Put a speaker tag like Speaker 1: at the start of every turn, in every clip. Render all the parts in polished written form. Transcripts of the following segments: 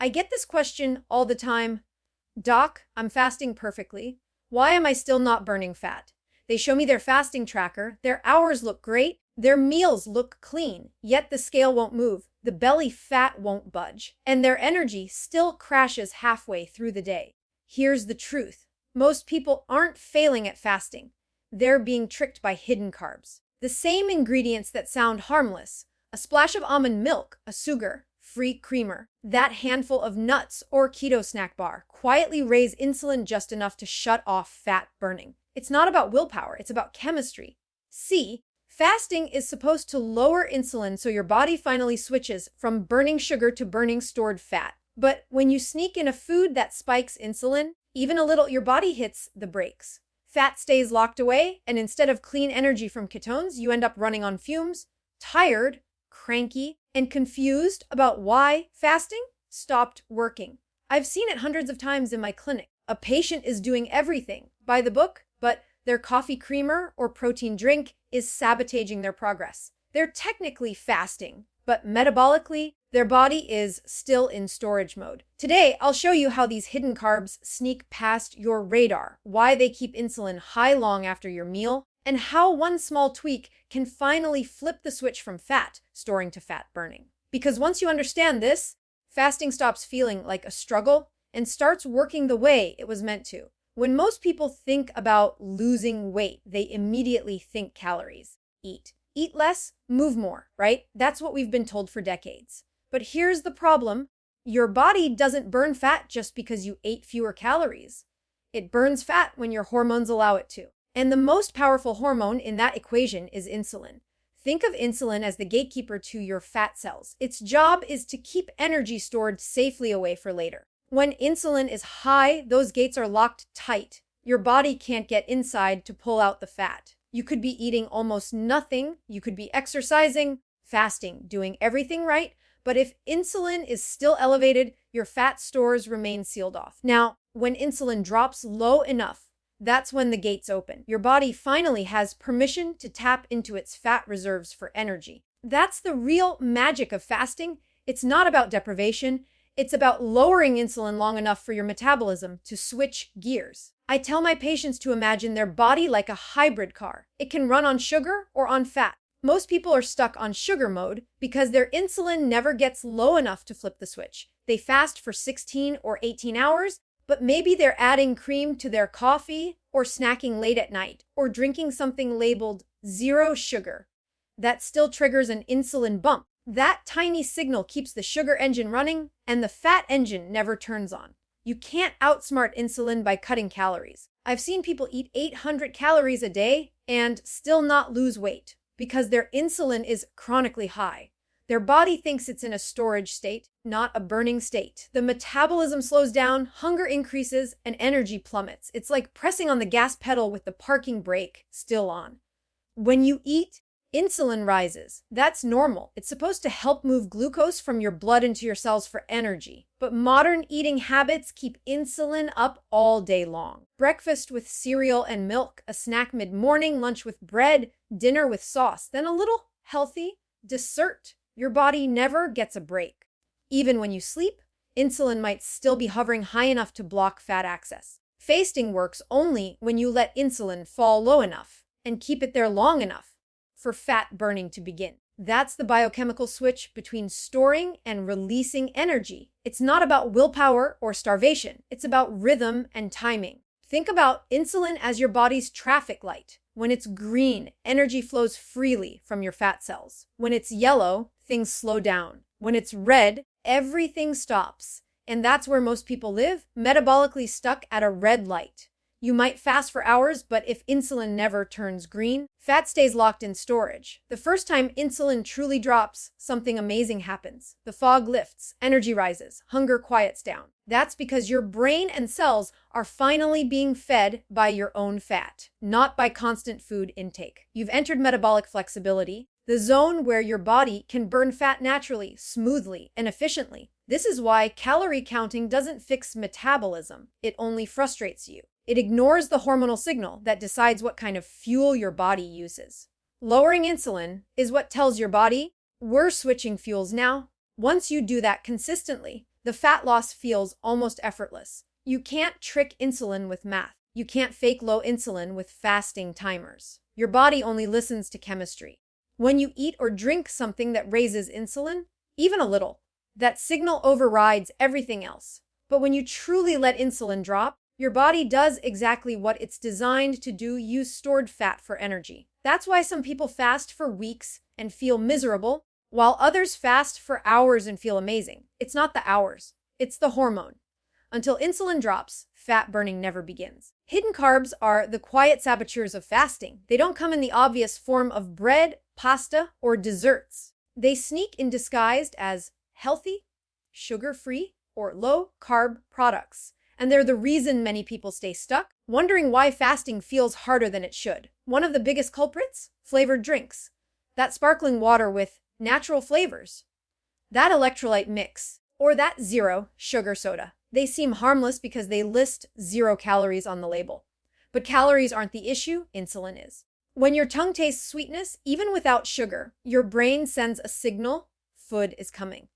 Speaker 1: I get this question all the time. Doc, I'm fasting perfectly. Why am I still not burning fat? They show me their fasting tracker, their hours look great, their meals look clean, yet the scale won't move, the belly fat won't budge, and their energy still crashes halfway through the day. Here's the truth. Most people aren't failing at fasting. They're being tricked by hidden carbs. The same ingredients that sound harmless, a splash of almond milk, a sugar-free creamer, that handful of nuts or keto snack bar, quietly raise insulin just enough to shut off fat burning. It's not about willpower, it's about chemistry. See, fasting is supposed to lower insulin so your body finally switches from burning sugar to burning stored fat. But when you sneak in a food that spikes insulin, even a little, your body hits the brakes. Fat stays locked away, and instead of clean energy from ketones, you end up running on fumes, tired, cranky, and confused about why fasting stopped working. I've seen it hundreds of times in my clinic. A patient is doing everything by the book, but their coffee creamer or protein drink is sabotaging their progress. They're technically fasting, but metabolically, their body is still in storage mode. Today, I'll show you how these hidden carbs sneak past your radar, why they keep insulin high long after your meal, and how one small tweak can finally flip the switch from fat storing to fat burning. Because once you understand this, fasting stops feeling like a struggle and starts working the way it was meant to. When most people think about losing weight, they immediately think calories. Eat less, move more, right? That's what we've been told for decades. But here's the problem. Your body doesn't burn fat just because you ate fewer calories. It burns fat when your hormones allow it to. And the most powerful hormone in that equation is insulin. Think of insulin as the gatekeeper to your fat cells. Its job is to keep energy stored safely away for later. When insulin is high, those gates are locked tight. Your body can't get inside to pull out the fat. You could be eating almost nothing. You could be exercising, fasting, doing everything right. But if insulin is still elevated, your fat stores remain sealed off. Now, when insulin drops low enough, that's when the gates open. Your body finally has permission to tap into its fat reserves for energy. That's the real magic of fasting. It's not about deprivation. It's about lowering insulin long enough for your metabolism to switch gears. I tell my patients to imagine their body like a hybrid car. It can run on sugar or on fat. Most people are stuck on sugar mode because their insulin never gets low enough to flip the switch. They fast for 16 or 18 hours, but maybe they're adding cream to their coffee or snacking late at night or drinking something labeled 0 sugar. That still triggers an insulin bump. That tiny signal keeps the sugar engine running and the fat engine never turns on. You can't outsmart insulin by cutting calories. I've seen people eat 800 calories a day and still not lose weight because their insulin is chronically high. Their body thinks it's in a storage state, not a burning state. The metabolism slows down, hunger increases, and energy plummets. It's like pressing on the gas pedal with the parking brake still on. When you eat, insulin rises. That's normal. It's supposed to help move glucose from your blood into your cells for energy. But modern eating habits keep insulin up all day long. Breakfast with cereal and milk, a snack mid-morning, lunch with bread, dinner with sauce, then a little healthy dessert. Your body never gets a break. Even when you sleep, insulin might still be hovering high enough to block fat access. Fasting works only when you let insulin fall low enough and keep it there long enough for fat burning to begin. That's the biochemical switch between storing and releasing energy. It's not about willpower or starvation. It's about rhythm and timing. Think about insulin as your body's traffic light. When it's green, energy flows freely from your fat cells. When it's yellow, things slow down. When it's red, everything stops. And that's where most people live, metabolically stuck at a red light. You might fast for hours, but if insulin never turns green, fat stays locked in storage. The first time insulin truly drops, something amazing happens. The fog lifts, energy rises, hunger quiets down. That's because your brain and cells are finally being fed by your own fat, not by constant food intake. You've entered metabolic flexibility, the zone where your body can burn fat naturally, smoothly, and efficiently. This is why calorie counting doesn't fix metabolism. It only frustrates you. It ignores the hormonal signal that decides what kind of fuel your body uses. Lowering insulin is what tells your body, we're switching fuels now. Once you do that consistently, The fat loss feels almost effortless. You can't trick insulin with math. You can't fake low insulin with fasting timers. Your body only listens to chemistry. When you eat or drink something that raises insulin, even a little, that signal overrides everything else. But when you truly let insulin drop, your body does exactly what it's designed to do: use stored fat for energy. That's why some people fast for weeks and feel miserable, while others fast for hours and feel amazing. It's not the hours, it's the hormone. Until insulin drops, fat burning never begins. Hidden carbs are the quiet saboteurs of fasting. They don't come in the obvious form of bread, pasta, or desserts. They sneak in disguised as healthy, sugar-free, or low-carb products. And they're the reason many people stay stuck, wondering why fasting feels harder than it should. One of the biggest culprits? Flavored drinks. That sparkling water with natural flavors. That electrolyte mix. Or that zero sugar soda. They seem harmless because they list 0 calories on the label. But calories aren't the issue, insulin is. When your tongue tastes sweetness, even without sugar, your brain sends a signal: food is coming.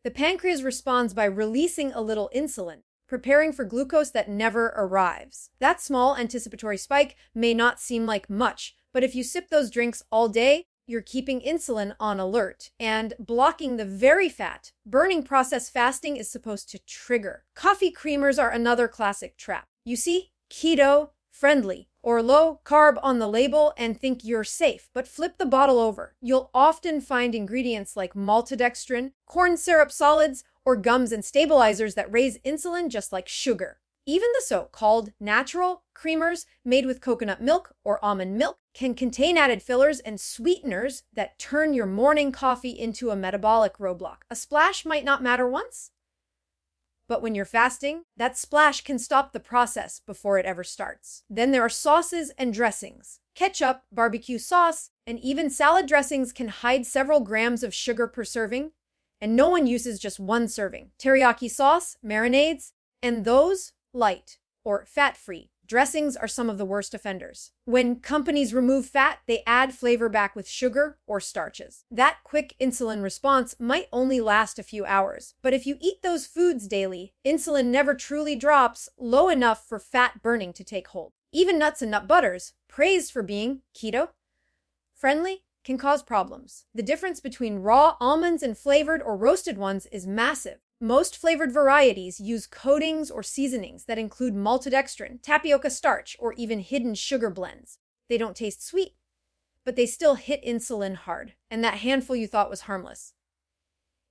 Speaker 1: The pancreas responds by releasing a little insulin, preparing for glucose that never arrives. That small anticipatory spike may not seem like much, but if you sip those drinks all day, you're keeping insulin on alert and blocking the very fat burning process fasting is supposed to trigger. Coffee creamers are another classic trap. You see keto, friendly, or low carb on the label and think you're safe, but flip the bottle over. You'll often find ingredients like maltodextrin, corn syrup solids, or gums and stabilizers that raise insulin just like sugar. Even the so-called natural creamers made with coconut milk or almond milk can contain added fillers and sweeteners that turn your morning coffee into a metabolic roadblock. A splash might not matter once, but when you're fasting, that splash can stop the process before it ever starts. Then there are sauces and dressings. Ketchup, barbecue sauce, and even salad dressings can hide several grams of sugar per serving, and no one uses just one serving. Teriyaki sauce, marinades, and those light or fat-free dressings are some of the worst offenders. When companies remove fat, they add flavor back with sugar or starches. That quick insulin response might only last a few hours, but if you eat those foods daily, insulin never truly drops low enough for fat burning to take hold. Even nuts and nut butters, praised for being keto friendly, can cause problems. The difference between raw almonds and flavored or roasted ones is massive. Most flavored varieties use coatings or seasonings that include maltodextrin, tapioca starch, or even hidden sugar blends. They don't taste sweet, but they still hit insulin hard, and that handful you thought was harmless.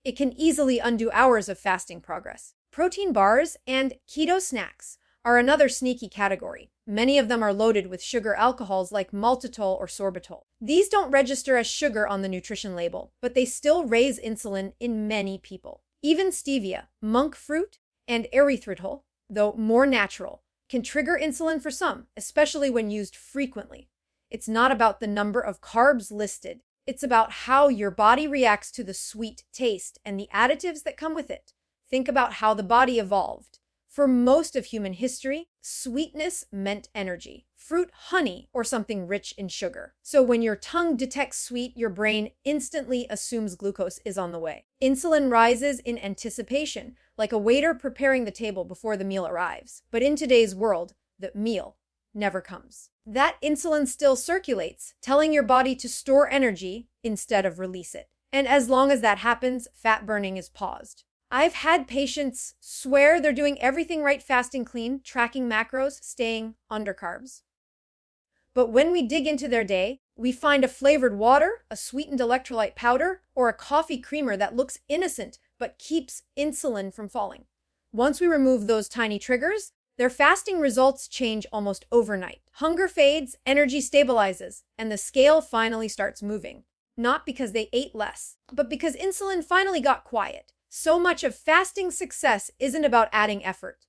Speaker 1: It can easily undo hours of fasting progress. Protein bars and keto snacks are another sneaky category. Many of them are loaded with sugar alcohols like maltitol or sorbitol. These don't register as sugar on the nutrition label, but they still raise insulin in many people. Even stevia, monk fruit, and erythritol, though more natural, can trigger insulin for some, especially when used frequently. It's not about the number of carbs listed. It's about how your body reacts to the sweet taste and the additives that come with it. Think about how the body evolved. For most of human history, sweetness meant energy. Fruit, honey, or something rich in sugar. So when your tongue detects sweet, your brain instantly assumes glucose is on the way. Insulin rises in anticipation, like a waiter preparing the table before the meal arrives. But in today's world, the meal never comes. That insulin still circulates, telling your body to store energy instead of release it. And as long as that happens, fat burning is paused. I've had patients swear they're doing everything right, fasting clean, tracking macros, staying under carbs. But when we dig into their day, we find a flavored water, a sweetened electrolyte powder, or a coffee creamer that looks innocent but keeps insulin from falling. Once we remove those tiny triggers, their fasting results change almost overnight. Hunger fades, energy stabilizes, and the scale finally starts moving. Not because they ate less, but because insulin finally got quiet. So much of fasting success isn't about adding effort.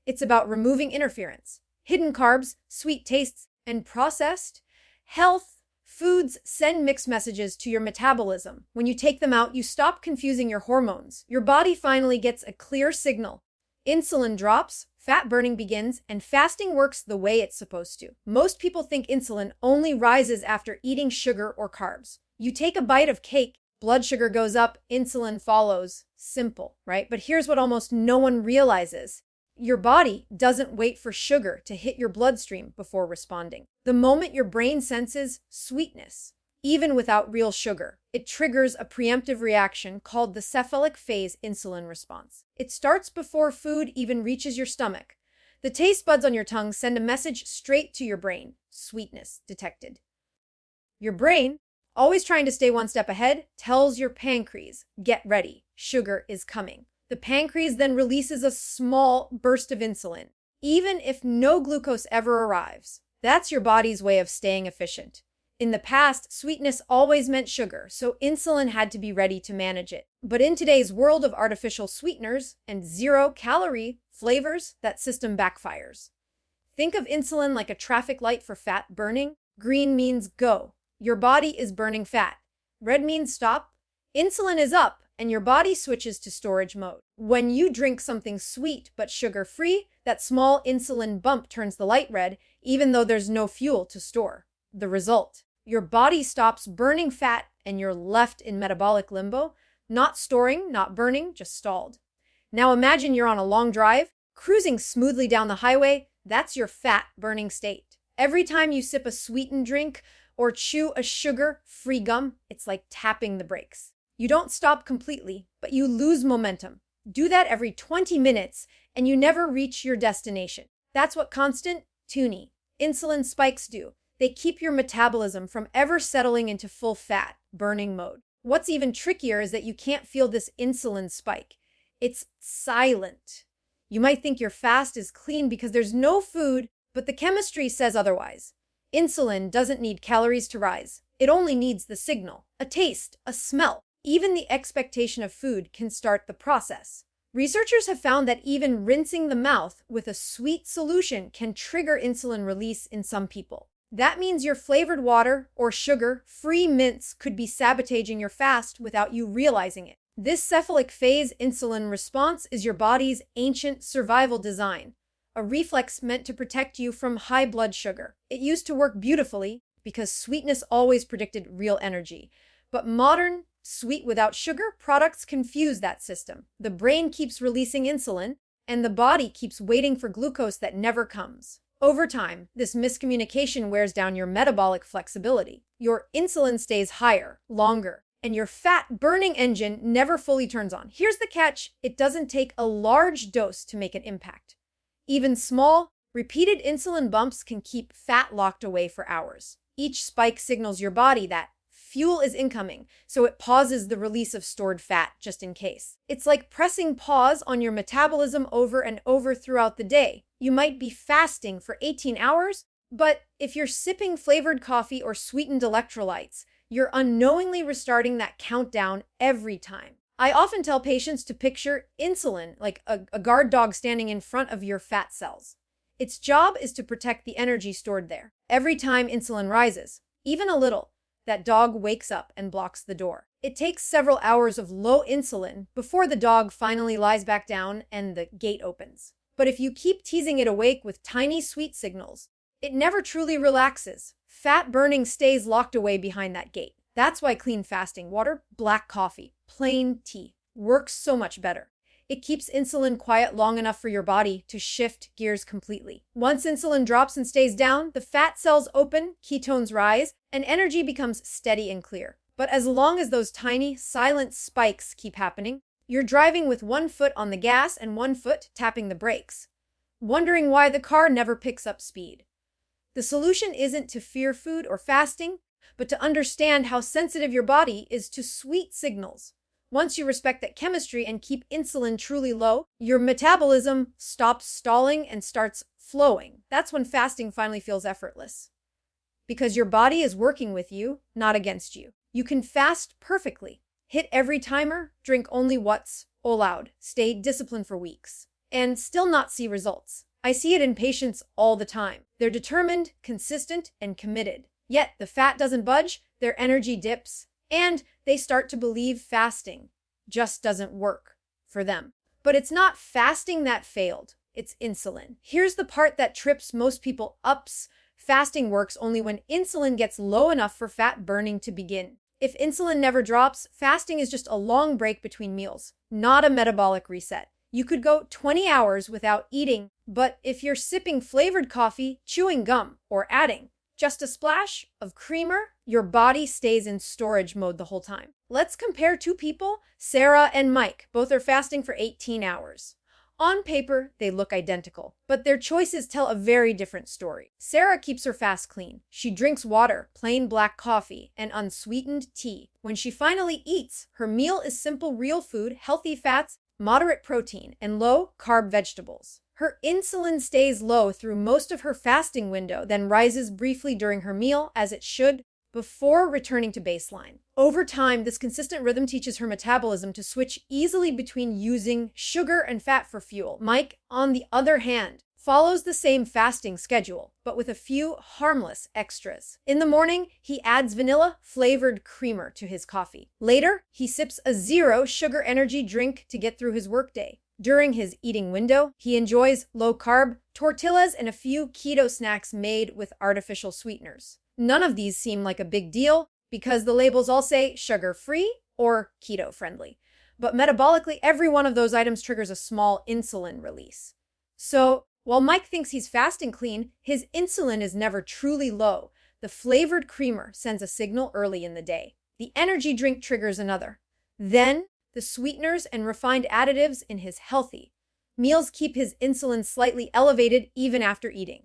Speaker 1: It's about removing interference. Hidden carbs, sweet tastes, and processed health foods send mixed messages to your metabolism. When you take them out, you stop confusing your hormones. Your body finally gets a clear signal. Insulin drops, fat burning begins, and fasting works the way it's supposed to. Most people think insulin only rises after eating sugar or carbs. You take a bite of cake, Blood sugar goes up, insulin follows. Simple, right? But here's what almost no one realizes. Your body doesn't wait for sugar to hit your bloodstream before responding. The moment your brain senses sweetness, even without real sugar, it triggers a preemptive reaction called the cephalic phase insulin response. It starts before food even reaches your stomach. The taste buds on your tongue send a message straight to your brain. Sweetness detected. Your brain, always trying to stay one step ahead, tells your pancreas, get ready, sugar is coming. The pancreas then releases a small burst of insulin, even if no glucose ever arrives. That's your body's way of staying efficient. In the past, sweetness always meant sugar, so insulin had to be ready to manage it. But in today's world of artificial sweeteners and zero-calorie flavors, that system backfires. Think of insulin like a traffic light for fat burning. Green means go. Your body is burning fat. Red means stop. Insulin is up, and your body switches to storage mode. When you drink something sweet but sugar-free, that small insulin bump turns the light red, even though there's no fuel to store. The result: your body stops burning fat and you're left in metabolic limbo, not storing, not burning, just stalled. Now imagine you're on a long drive, cruising smoothly down the highway. That's your fat burning state. Every time you sip a sweetened drink or chew a sugar-free gum, it's like tapping the brakes. You don't stop completely, but you lose momentum. Do that every 20 minutes and you never reach your destination. That's what constant, puny insulin spikes do. They keep your metabolism from ever settling into full fat burning mode. What's even trickier is that you can't feel this insulin spike. It's silent. You might think your fast is clean because there's no food, but the chemistry says otherwise. Insulin doesn't need calories to rise. It only needs the signal, a taste, a smell. Even the expectation of food can start the process. Researchers have found that even rinsing the mouth with a sweet solution can trigger insulin release in some people. That means your flavored water or sugar-free mints could be sabotaging your fast without you realizing it. This cephalic phase insulin response is your body's ancient survival design, a reflex meant to protect you from high blood sugar. It used to work beautifully because sweetness always predicted real energy. But modern, sweet without sugar products confuse that system. The brain keeps releasing insulin, and the body keeps waiting for glucose that never comes. Over time, this miscommunication wears down your metabolic flexibility. Your insulin stays higher, longer, and your fat-burning engine never fully turns on. Here's the catch: it doesn't take a large dose to make an impact. Even small, repeated insulin bumps can keep fat locked away for hours. Each spike signals your body that fuel is incoming, so it pauses the release of stored fat just in case. It's like pressing pause on your metabolism over and over throughout the day. You might be fasting for 18 hours, but if you're sipping flavored coffee or sweetened electrolytes, you're unknowingly restarting that countdown every time. I often tell patients to picture insulin like a guard dog standing in front of your fat cells. Its job is to protect the energy stored there. Every time insulin rises, even a little, that dog wakes up and blocks the door. It takes several hours of low insulin before the dog finally lies back down and the gate opens. But if you keep teasing it awake with tiny sweet signals, it never truly relaxes. Fat burning stays locked away behind that gate. That's why clean fasting, water, black coffee, plain tea, works so much better. It keeps insulin quiet long enough for your body to shift gears completely. Once insulin drops and stays down, the fat cells open, ketones rise, and energy becomes steady and clear. But as long as those tiny, silent spikes keep happening, you're driving with one foot on the gas and one foot tapping the brakes, wondering why the car never picks up speed. The solution isn't to fear food or fasting, but to understand how sensitive your body is to sweet signals. Once you respect that chemistry and keep insulin truly low, your metabolism stops stalling and starts flowing. That's when fasting finally feels effortless. Because your body is working with you, not against you. You can fast perfectly, hit every timer, drink only what's allowed, stay disciplined for weeks, and still not see results. I see it in patients all the time. They're determined, consistent, and committed. Yet the fat doesn't budge, their energy dips, and they start to believe fasting just doesn't work for them. But it's not fasting that failed, it's insulin. Here's the part that trips most people up. Fasting works only when insulin gets low enough for fat burning to begin. If insulin never drops, fasting is just a long break between meals, not a metabolic reset. You could go 20 hours without eating, but if you're sipping flavored coffee, chewing gum, or adding just a splash of creamer, your body stays in storage mode the whole time. Let's compare two people, Sarah and Mike. Both are fasting for 18 hours. On paper, they look identical, but their choices tell a very different story. Sarah keeps her fast clean. She drinks water, plain black coffee, and unsweetened tea. When she finally eats, her meal is simple real food, healthy fats, moderate protein, and low-carb vegetables. Her insulin stays low through most of her fasting window, then rises briefly during her meal, as it should, before returning to baseline. Over time, this consistent rhythm teaches her metabolism to switch easily between using sugar and fat for fuel. Mike, on the other hand, follows the same fasting schedule, but with a few harmless extras. In the morning, he adds vanilla-flavored creamer to his coffee. Later, he sips a zero-sugar energy drink to get through his workday. During his eating window, he enjoys low-carb tortillas and a few keto snacks made with artificial sweeteners. None of these seem like a big deal because the labels all say sugar-free or keto-friendly. But metabolically, every one of those items triggers a small insulin release. So, while Mike thinks he's fasting clean, his insulin is never truly low. The flavored creamer sends a signal early in the day. The energy drink triggers another. Then, the sweeteners and refined additives in his healthy meals keep his insulin slightly elevated even after eating.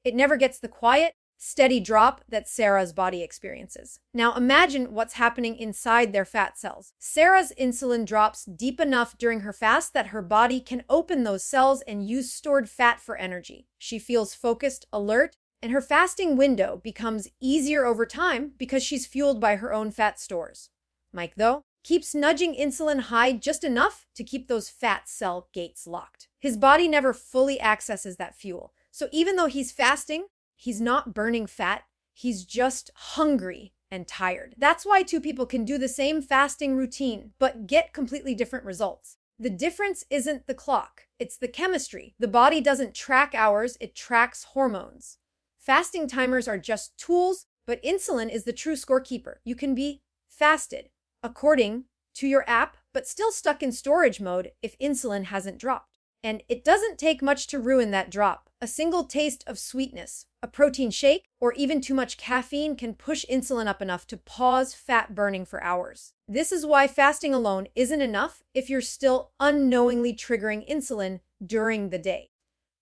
Speaker 1: It never gets the quiet, steady drop that Sarah's body experiences. Now imagine what's happening inside their fat cells. Sarah's insulin drops deep enough during her fast that her body can open those cells and use stored fat for energy. She feels focused, alert, and her fasting window becomes easier over time because she's fueled by her own fat stores. Mike, though, keeps nudging insulin high just enough to keep those fat cell gates locked. His body never fully accesses that fuel. So even though he's fasting, he's not burning fat, he's just hungry and tired. That's why two people can do the same fasting routine, but get completely different results. The difference isn't the clock, it's the chemistry. The body doesn't track hours, it tracks hormones. Fasting timers are just tools, but insulin is the true scorekeeper. You can be fasted according to your app, but still stuck in storage mode if insulin hasn't dropped. And it doesn't take much to ruin that drop. A single taste of sweetness, a protein shake, or even too much caffeine can push insulin up enough to pause fat burning for hours. This is why fasting alone isn't enough if you're still unknowingly triggering insulin during the day.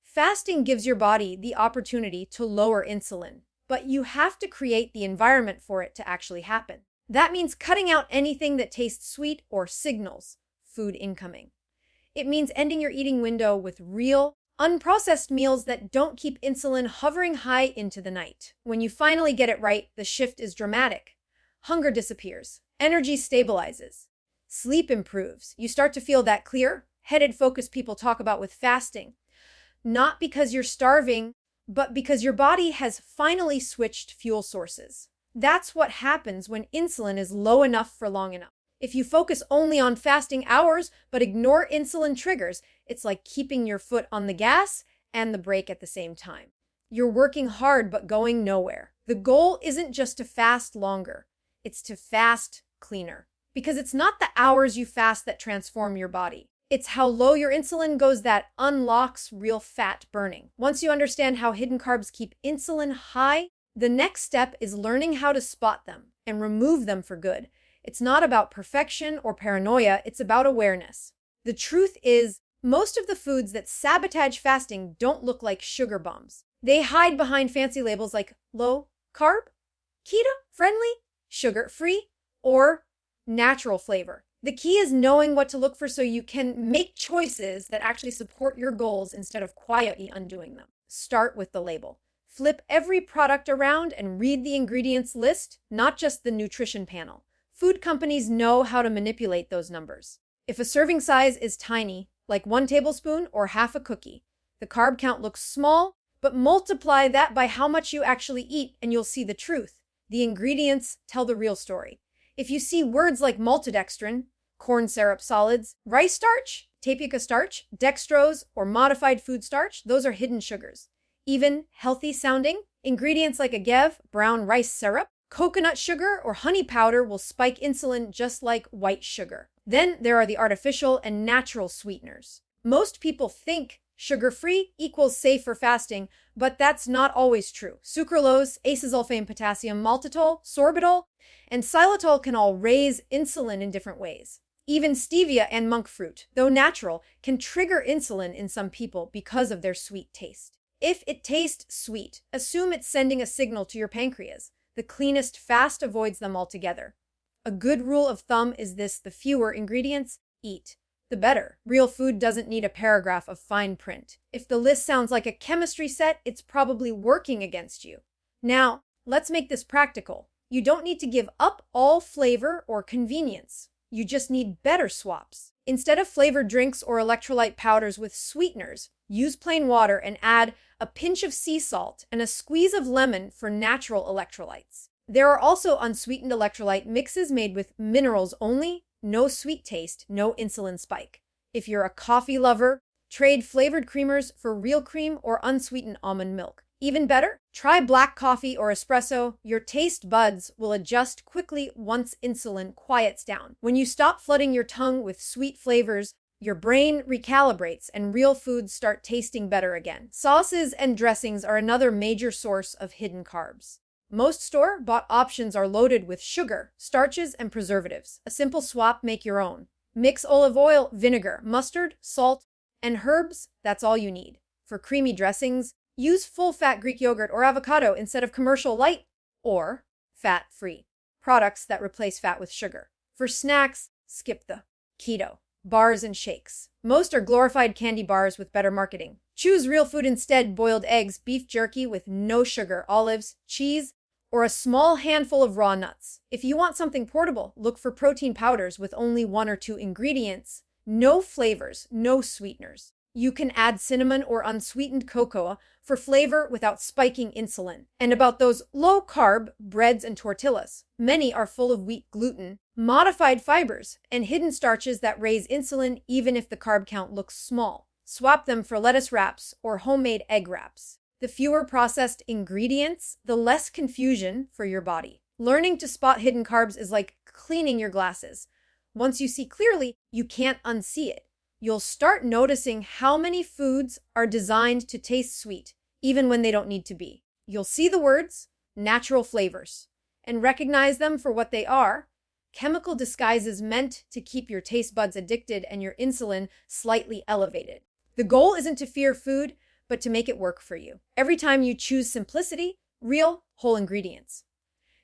Speaker 1: Fasting gives your body the opportunity to lower insulin, but you have to create the environment for it to actually happen. That means cutting out anything that tastes sweet or signals food incoming. It means ending your eating window with real, unprocessed meals that don't keep insulin hovering high into the night. When you finally get it right, the shift is dramatic. Hunger disappears, energy stabilizes, sleep improves. You start to feel that clear-headed focus people talk about with fasting. Not because you're starving, but because your body has finally switched fuel sources. That's what happens when insulin is low enough for long enough. If you focus only on fasting hours but ignore insulin triggers, it's like keeping your foot on the gas and the brake at the same time. You're working hard but going nowhere. The goal isn't just to fast longer, it's to fast cleaner. Because it's not the hours you fast that transform your body. It's how low your insulin goes that unlocks real fat burning. Once you understand how hidden carbs keep insulin high, the next step is learning how to spot them and remove them for good. It's not about perfection or paranoia, it's about awareness. The truth is, most of the foods that sabotage fasting don't look like sugar bombs. They hide behind fancy labels like low carb, keto, friendly, sugar-free, or natural flavor. The key is knowing what to look for so you can make choices that actually support your goals instead of quietly undoing them. Start with the label. Flip every product around and read the ingredients list, not just the nutrition panel. Food companies know how to manipulate those numbers. If a serving size is tiny, like 1 tablespoon or half a cookie, the carb count looks small, but multiply that by how much you actually eat and you'll see the truth. The ingredients tell the real story. If you see words like maltodextrin, corn syrup solids, rice starch, tapioca starch, dextrose, or modified food starch, those are hidden sugars. Even healthy sounding ingredients like agave, brown rice syrup, Coconut sugar or honey powder will spike insulin just like white sugar. Then there are the artificial and natural sweeteners. Most people think sugar-free equals safe for fasting, but that's not always true. Sucralose, acesulfame potassium maltitol, sorbitol, and xylitol can all raise insulin in different ways. Even stevia and monk fruit, though natural, can trigger insulin in some people because of their sweet taste. If it tastes sweet, assume it's sending a signal to your pancreas. The cleanest fast avoids them altogether. A good rule of thumb is this: the fewer ingredients eat, the better. Real food doesn't need a paragraph of fine print. If the list sounds like a chemistry set, it's probably working against you. Now, let's make this practical. You don't need to give up all flavor or convenience. You just need better swaps. Instead of flavored drinks or electrolyte powders with sweeteners, use plain water and add a pinch of sea salt and a squeeze of lemon for natural electrolytes. There are also unsweetened electrolyte mixes made with minerals only, no sweet taste, no insulin spike. If you're a coffee lover, trade flavored creamers for real cream or unsweetened almond milk. Even better, try black coffee or espresso. Your taste buds will adjust quickly once insulin quiets down. When you stop flooding your tongue with sweet flavors, your brain recalibrates and real foods start tasting better again. Sauces and dressings are another major source of hidden carbs. Most store-bought options are loaded with sugar, starches, and preservatives. A simple swap, make your own. Mix olive oil, vinegar, mustard, salt, and herbs. That's all you need. For creamy dressings, use full-fat Greek yogurt or avocado instead of commercial light or fat-free products that replace fat with sugar. For snacks, skip the keto bars and shakes. Most are glorified candy bars with better marketing. Choose real food instead: boiled eggs, beef jerky with no sugar, olives, cheese, or a small handful of raw nuts. If you want something portable, look for protein powders with only 1 or 2 ingredients. No flavors, no sweeteners. You can add cinnamon or unsweetened cocoa for flavor without spiking insulin. And about those low-carb breads and tortillas, many are full of wheat gluten, modified fibers, and hidden starches that raise insulin even if the carb count looks small. Swap them for lettuce wraps or homemade egg wraps. The fewer processed ingredients, the less confusion for your body. Learning to spot hidden carbs is like cleaning your glasses. Once you see clearly, you can't unsee it. You'll start noticing how many foods are designed to taste sweet, even when they don't need to be. You'll see the words, natural flavors, and recognize them for what they are: chemical disguises meant to keep your taste buds addicted and your insulin slightly elevated. The goal isn't to fear food, but to make it work for you. Every time you choose simplicity, real, whole ingredients,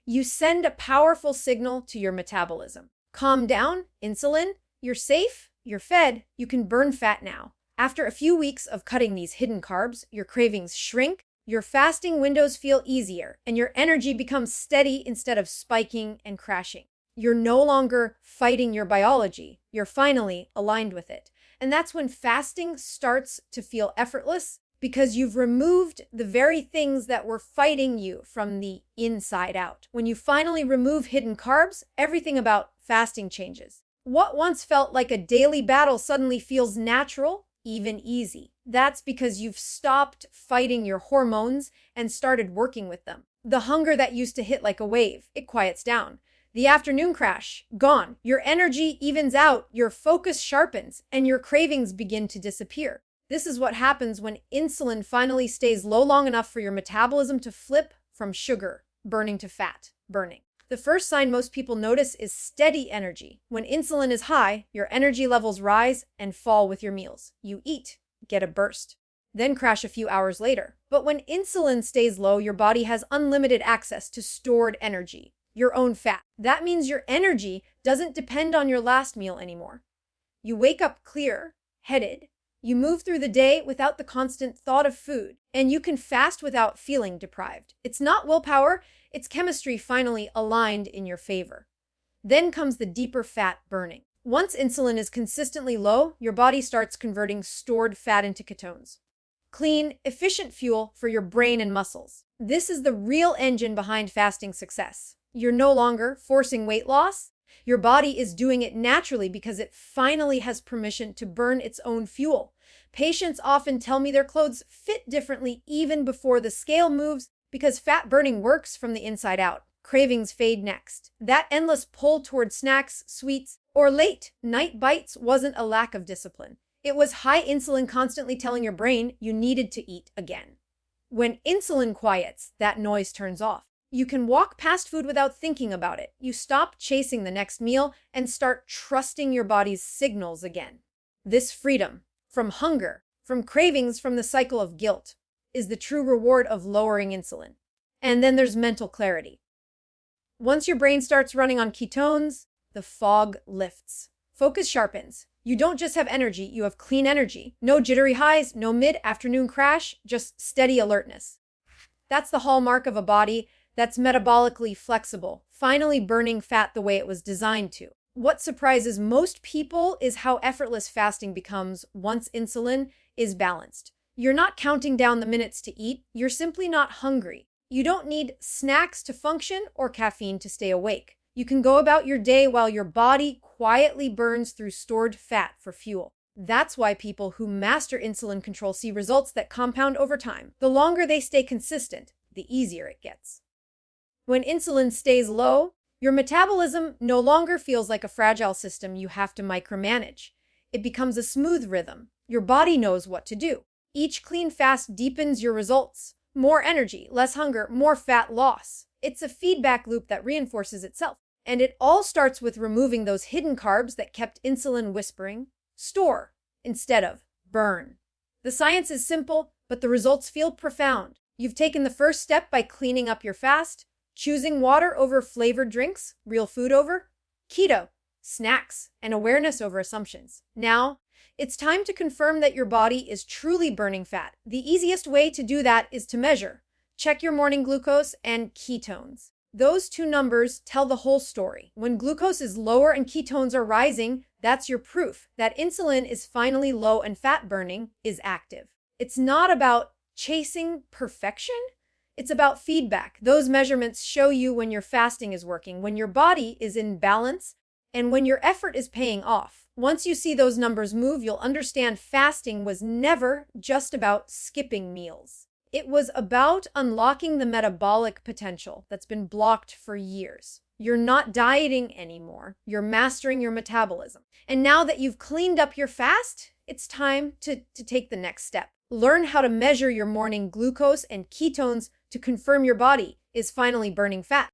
Speaker 1: you send a powerful signal to your metabolism. Calm down, insulin, you're safe. You're fed, you can burn fat now. After a few weeks of cutting these hidden carbs, your cravings shrink, your fasting windows feel easier, and your energy becomes steady instead of spiking and crashing. You're no longer fighting your biology. You're finally aligned with it. And that's when fasting starts to feel effortless, because you've removed the very things that were fighting you from the inside out. When you finally remove hidden carbs, everything about fasting changes. What once felt like a daily battle suddenly feels natural, even easy. That's because you've stopped fighting your hormones and started working with them. The hunger that used to hit like a wave, it quiets down. The afternoon crash, gone. Your energy evens out, your focus sharpens, and your cravings begin to disappear. This is what happens when insulin finally stays low long enough for your metabolism to flip from sugar burning to fat burning. The first sign most people notice is steady energy. When insulin is high, your energy levels rise and fall with your meals. You eat, get a burst, then crash a few hours later. But when insulin stays low, your body has unlimited access to stored energy, your own fat. That means your energy doesn't depend on your last meal anymore. You wake up clear-headed. You move through the day without the constant thought of food, and you can fast without feeling deprived. It's not willpower, it's chemistry finally aligned in your favor. Then comes the deeper fat burning. Once insulin is consistently low, your body starts converting stored fat into ketones. Clean, efficient fuel for your brain and muscles. This is the real engine behind fasting success. You're no longer forcing weight loss. Your body is doing it naturally because it finally has permission to burn its own fuel. Patients often tell me their clothes fit differently even before the scale moves, because fat burning works from the inside out. Cravings fade next. That endless pull toward snacks, sweets, or late night bites wasn't a lack of discipline. It was high insulin constantly telling your brain you needed to eat again. When insulin quiets, that noise turns off. You can walk past food without thinking about it. You stop chasing the next meal and start trusting your body's signals again. This freedom from hunger, from cravings, from the cycle of guilt, is the true reward of lowering insulin. And then there's mental clarity. Once your brain starts running on ketones, the fog lifts. Focus sharpens. You don't just have energy, you have clean energy. No jittery highs, no mid-afternoon crash, just steady alertness. That's the hallmark of a body that's metabolically flexible, finally burning fat the way it was designed to. What surprises most people is how effortless fasting becomes once insulin is balanced. You're not counting down the minutes to eat, you're simply not hungry. You don't need snacks to function or caffeine to stay awake. You can go about your day while your body quietly burns through stored fat for fuel. That's why people who master insulin control see results that compound over time. The longer they stay consistent, the easier it gets. When insulin stays low, your metabolism no longer feels like a fragile system you have to micromanage. It becomes a smooth rhythm. Your body knows what to do. Each clean fast deepens your results. More energy, less hunger, more fat loss. It's a feedback loop that reinforces itself. And it all starts with removing those hidden carbs that kept insulin whispering, store instead of burn. The science is simple, but the results feel profound. You've taken the first step by cleaning up your fast, choosing water over flavored drinks, real food over keto, snacks, and awareness over assumptions. Now, it's time to confirm that your body is truly burning fat. The easiest way to do that is to measure. Check your morning glucose and ketones. Those two numbers tell the whole story. When glucose is lower and ketones are rising, that's your proof that insulin is finally low and fat burning is active. It's not about chasing perfection. It's about feedback. Those measurements show you when your fasting is working, when your body is in balance, and when your effort is paying off. Once you see those numbers move, you'll understand fasting was never just about skipping meals. It was about unlocking the metabolic potential that's been blocked for years. You're not dieting anymore. You're mastering your metabolism. And now that you've cleaned up your fast, it's time to take the next step. Learn how to measure your morning glucose and ketones to confirm your body is finally burning fat.